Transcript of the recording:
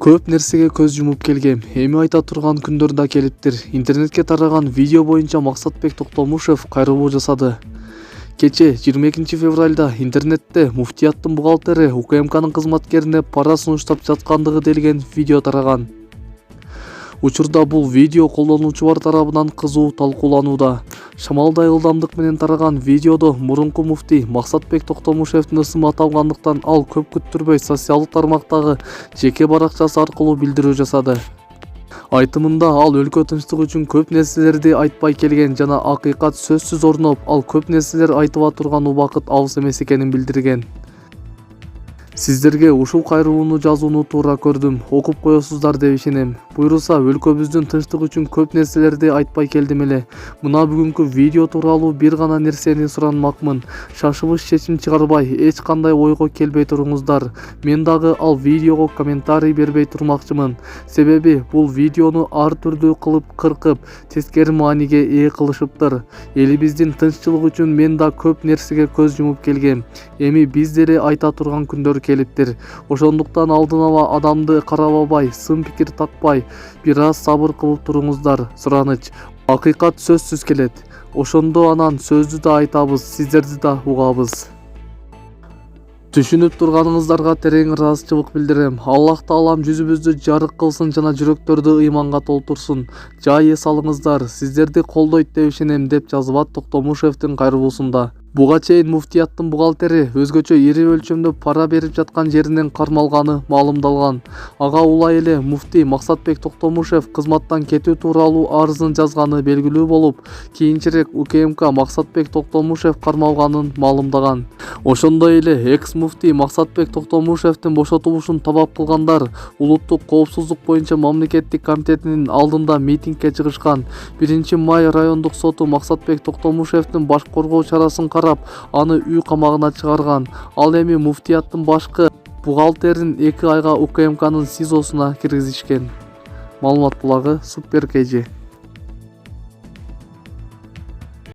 Көп нерсеге көз жумуп келгем. Эми айта турган күндөр да келиптир. Интернетке тараган видео боюнча Максатбек Токтомушев кайрылуу жасады. Кече 22 февралда интернетте муфтияттын бухгалтери УКМКнын кызматкерине пара сунуштап жаткандыгы делген видео тараган. Учурда бул видео колдонуучулар тарабынан кызуу талкууланууда. Шамалдай ылдамдык менен тараган видеодо мурунку муфтий Максатбек Токтомушевдин ысымы аталгандыктан ал көп күттүрбөй социалдык тармактагы жеке баракчасы аркылуу билдирүү жасады. Айтымында ал өлкө тынчтыгы үчүн көп нерселерди айтпай келген жана акыйкат сөзсүз орноп, ал көп нерселер айтыла турган убакыт алыс эмес экенин билдирген. Сиздерге ушул кайрылууну жазууну туура көрдүм, окуп коесуздар деп ишенем. Буйруса, өлкөбүздүн тынчтыгы үчүн көп нерселерди айтпай келдим эле. Мына бүгүнкү видео тууралуу бир гана нерсени суранмакмын. Шашылыш чечим чыгарбай, эч кандай ойго келбей туруңуздар. Мен дагы ал видеого комментарий бербей турмакчымын. Себеби бул видеону ар түрдүү кылып кыркып, тескери мааниге ээ кылышыптыр. Элибиздин тынччылыгы үчүн мен да көп нерсеге көз жумуп келгем. Эми биз деле айта турган күндөр келиптир. Ошондуктан алдын ала адамды карабабай, сын пикир такпай, бир аз сабыр кылып туруңуздар. Сураныч. Акыйкат сөзсүз келет. Ошондо анан сөздү да айтабыз, сиздерди да угабыз. Түшүнүп турганыңыздарга терең ыраазычылык билдирем. Аллах таалам жүзүбүздү жарык кылсын жана жүрөктөрдү ыйманга толтурсун. Жай эс алыңыздар, сиздерди колдойт деп ишенем, деп жазылат Токтомушевдин кайрылуусунда. Буга чейин муфтияттын бухгалтери өзгөчө ири өлчөмдө пара берип жаткан жеринен кармалганы маалымдалган. Ага улай эле муфтий Максатбек Токтомушев кызматтан кетүү тууралуу арызын жазганы белгилүү болуп, кийинчерээк УКМК Максатбек Токтомушев кармалганын маалымдаган. Ошондой эле экс-муфтий Максатбек Токтомушевдин бошотулушун талап кылгандар улуттук коопсуздук боюнча мамлекеттик комитетинин алдында митингге чыгышкан. 1-май райондук соту Максатбек Токтомушевдин баш коргоо чарасын карап, аны үй камагына чыгарган. Ал эми муфтияттын башкы бухгалтерин 2 айга УКМКнын СИЗОсуна киргизишкен. Маалымат булагы Супер KG.